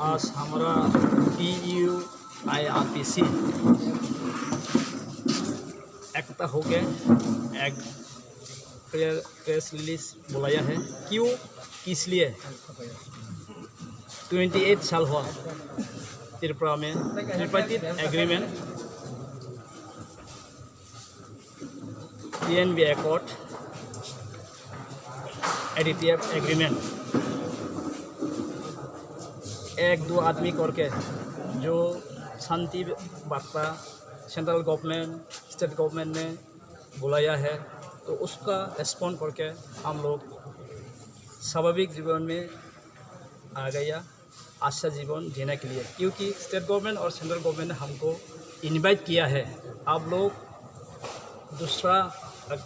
आज हमारा TUIRPC एकता होके एक प्रेस रिलीज बुलाया है। क्यों, किस लिए? 28 साल हुआ त्रिपुरा में tripartite agreement, TNB accord, ADTF agreement, एक दो आदमी करके जो शांति वार्ता सेंट्रल गवर्नमेंट स्टेट गवर्नमेंट ने बुलाया है, तो उसका रिस्पॉन्ड करके हम लोग स्वाभाविक जीवन में आ गया, अच्छा जीवन जीने के लिए। क्योंकि स्टेट गवर्नमेंट और सेंट्रल गवर्नमेंट ने हमको इनवाइट किया है, आप लोग दूसरा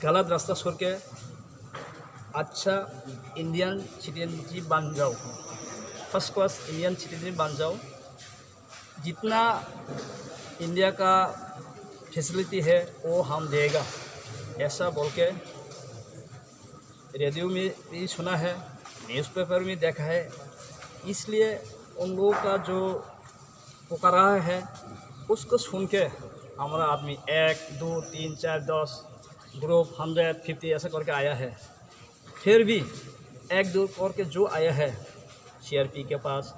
गलत रास्ता छोड़ के अच्छा इंडियन सिटीजन बन जाओ, फर्स्ट क्लास इंडियन सिटीजन बन जाओ, जितना इंडिया का फैसिलिटी है वो हम देगा, ऐसा बोल के रेडियो में भी सुना है, न्यूज़पेपर में देखा है। इसलिए उन लोगों का जो पुकारा है उसको सुन के हमारा आदमी 1 2 3 4 10 ग्रुप 150 ऐसा करके आया है। फिर भी एक दो करके जो आया है CRP के पास,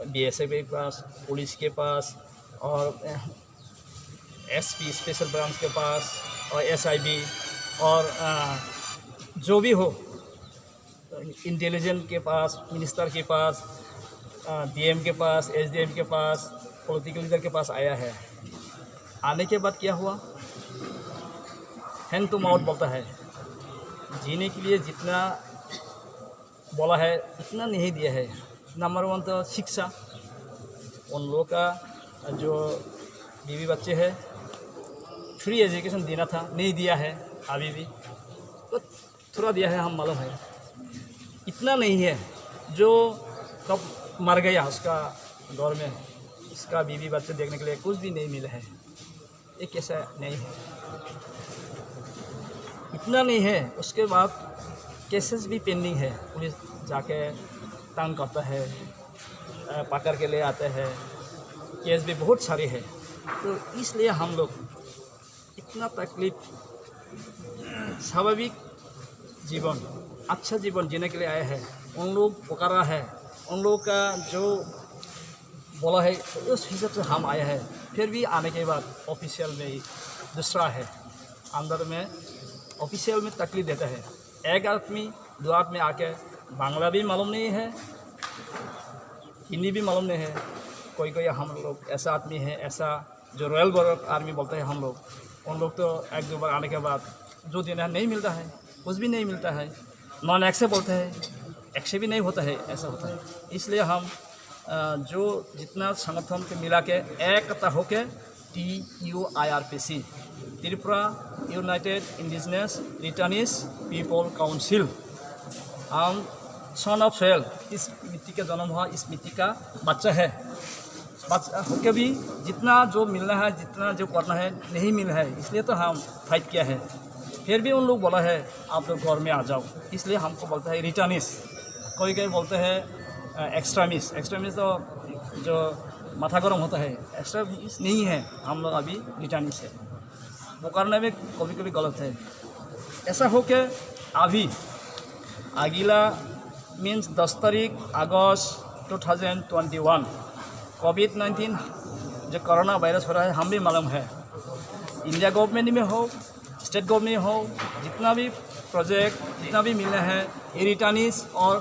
BSF के पास, पुलिस के पास और SP स्पेशल ब्रांच के पास और SIB और जो भी हो, इंटेलिजेंस के पास, मिनिस्टर के पास, DM के पास, SDM के पास, पॉलिटिकल लीडर के पास आया है। आने के बाद क्या हुआ? हैंड टू माउथ बोलता है, जीने के लिए जितना बोला है इतना नहीं दिया है। नंबर 1 तो शिक्षा, उन लोगों का जो बीवी बच्चे हैं फ्री एजुकेशन देना था, नहीं दिया है, अभी भी तो थोड़ा दिया है, हम मालूम है, इतना नहीं है। जो कब मर गया उसका दौर में उसका बीवी बच्चे देखने के लिए कुछ भी नहीं मिला है, ये कैसा नहीं है, इतना नहीं है। उसके बाद केसेस भी पेंडिंग है, पुलिस जाके तंग करता है, पकड़ के ले आते हैं, केस भी बहुत सारे हैं। तो इसलिए हम लोग इतना तकलीफ, स्वाभाविक जीवन, अच्छा जीवन जीने के लिए आए हैं। उन लोग पुकारा है, उन लोग का जो बोला है उस हिसाब से हम आए हैं। फिर भी आने के बाद ऑफिशियल में ही दूसरा है, अंदर में ऑफिशियल में तकलीफ देता है। एक आदमी दो आदमी आके बांग्ला भी मालूम नहीं है, हिंदी भी मालूम नहीं है, कोई कोई हम लोग ऐसा आदमी है, ऐसा जो रॉयल बॉर्डर आर्मी बोलते हैं हम लोग, उन लोग तो एक दो बार आने के बाद जो देना नहीं मिलता है, कुछ भी नहीं मिलता है, नॉन एक्सेप्ट बोलते हैं, एक्सेप्ट भी नहीं होता है, ऐसा होता है। इसलिए हम जो जितना संगठन के मिला के एकता होके TUIRPC, Tripura United indigenous returnees people council, हम सन ऑफ सोयल, इस मिट्टी का जन्म हुआ, इस मिट्टी का बच्चा है, बच्चा होके भी जितना जो मिलना है, जितना जो करना है नहीं मिला है, इसलिए तो हम फाइट किया है। फिर भी उन लोग बोला है आप लोग घर में आ जाओ, इसलिए हमको बोलता है रिटर्निस, कोई कोई बोलते हैं एक्सट्रीमिस्ट। एक्सट्रीमिस्ट तो जो माथा गर्म होता है, एक्सट्रीमिस्ट नहीं है, हम लोग अभी रिटर्निस है। वो करने में कभी कभी गलत है। ऐसा हो के अभी अगला मीन्स 10 तारीख अगस्त 2021 कोविड-19 जो कोरोना वायरस हो रहा है, हम भी मालूम है, इंडिया गवर्नमेंट में हो, स्टेट गवर्नमेंट हो, जितना भी प्रोजेक्ट जितना भी मिलना है, ये रिटर्निस और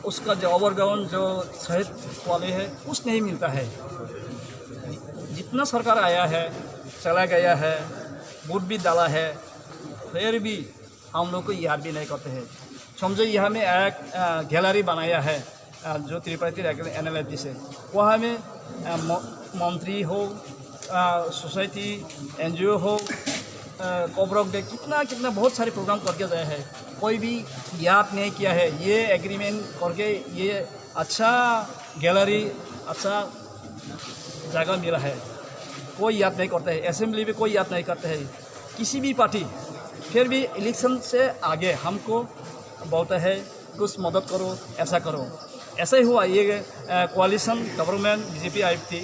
उसका जो ओवरग्राउंड जो शहीद वाले है कुछ नहीं मिलता है। जितना सरकार आया है, चला गया है, वोट भी डाला है, फिर भी हम लोग को याद भी नहीं करते हैं। समझो यहाँ में एक गैलरी बनाया है जो त्रिपाठी NLFD से, वहाँ में मंत्री हो, सोसाइटी NGO हो, कोबरक डे, कितना कितना बहुत सारे प्रोग्राम करके गए हैं, कोई भी याद नहीं किया है। ये एग्रीमेंट करके ये अच्छा गैलरी, अच्छा जगह मिला है, कोई याद नहीं करता है। असेंबली में कोई याद नहीं करता है, किसी भी पार्टी। फिर भी इलेक्शन से आगे हमको बोलता है कुछ मदद करो, ऐसा करो। ऐसा ही हुआ, ये कोalition गवर्नमेंट बीजेपी आई थी,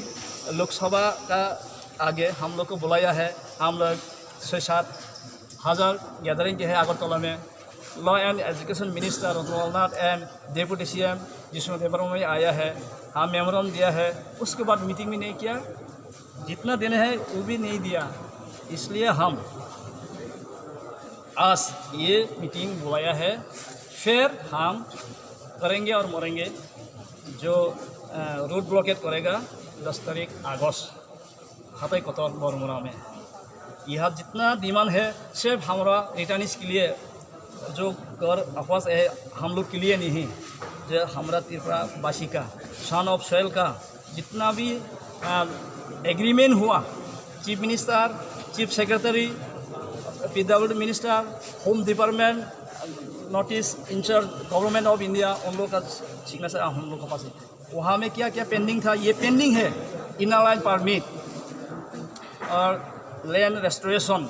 लोकसभा का आगे हम लोग को बुलाया है। हम लोग 6-7 हज़ार गैदरिंग के है अगरतला में। Law and education minister Ratanlal and deputy CM Jishnu Debbarma में आया है, हम मेमोरेंडम दिया है। उसके बाद मीटिंग भी नहीं किया, जितना देना है वो भी नहीं दिया। इसलिए हम आज ये मीटिंग बुलाया है, फिर हम करेंगे और मरेंगे। जो रोड ब्लॉकेट करेगा 10 तारीख अगस्त हाथाई कोतवाल बरमुरा में। यह जितना डिमांड है सिर्फ हमारा रिटर्निस के लिए, जो कर आवास है हम लोग के लिए नहीं, जो हमारा त्रिपुरा वासी का सन ऑफ सॉइल का जितना भी एग्रीमेंट हुआ, chief minister, chief secretary, PWD minister, home department, notice in charge government of India, उन लोग का सिग्नेचर हम लोग के पास है। वहाँ में क्या क्या पेंडिंग था, ये पेंडिंग है। इनर लाइन परमिट और land restoration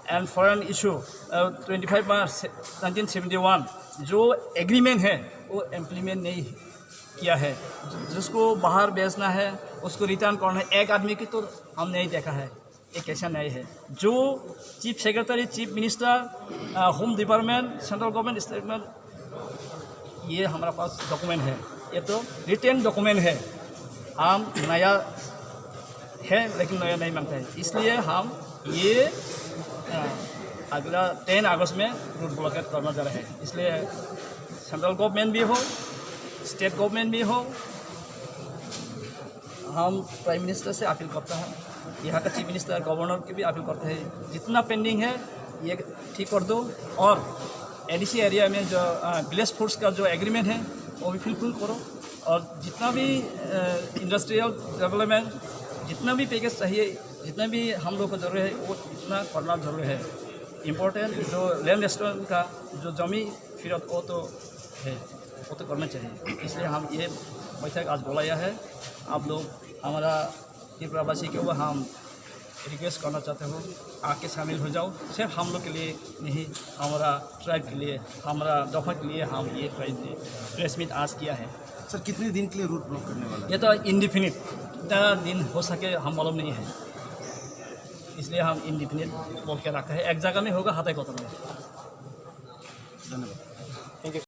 and foreign issue 25 मार्च 1971 जो एग्रीमेंट है वो इम्प्लीमेंट नहीं किया है। जिसको बाहर बेचना है उसको रिटर्न करना है, एक आदमी की तो हम नहीं देखा है, एक ऐसा नहीं है। जो chief secretary, chief minister, home department, central government statement, ये हमारा पास डॉक्यूमेंट है, ये तो रिटर्न डॉक्यूमेंट है। हम नया है लेकिन नया नहीं मांगता है, इसलिए हम ये अगला 10 अगस्त में रोड ब्लॉकेट करना जा रहे हैं। इसलिए सेंट्रल गवर्नमेंट भी हो, स्टेट गवर्नमेंट भी हो, हम प्राइम मिनिस्टर से अपील करते हैं, यहाँ का चीफ मिनिस्टर, गवर्नर की भी अपील करते हैं, जितना पेंडिंग है ये ठीक कर दो। और ADC एरिया में जो विलेज फोर्स का जो एग्रीमेंट है वो भी फुलफिल करो। और जितना भी इंडस्ट्रियल डेवलपमेंट, जितना भी पैकेज चाहिए, जितना भी हम लोग को जरूरत है वो इतना करना जरूरी है। इम्पोर्टेंट जो लैंड रेस्टोरेंट का जो जमी फिरत वो तो है, वो तो करना चाहिए। इसलिए हम ये बैठक आज बुलाया है। आप लोग हमारा त्रिपुरावासी के ऊपर हम रिक्वेस्ट करना चाहते हो, आके शामिल हो जाओ। सिर्फ हम लोग के लिए नहीं, हमारा ट्राइब के लिए, हमारा दफा के लिए हम ये प्रेस मीट आज किया है। सर कितने दिन के लिए रूट ब्लॉक करने वाला है? ये तो इंडिफिनिट, इतना दिन हो सके हम मालूम नहीं है, इसलिए हम इंडिफिनिट बोल के रखा है। एक जगह में होगा हाथाई कोतवाल में। धन्यवाद। Thank you.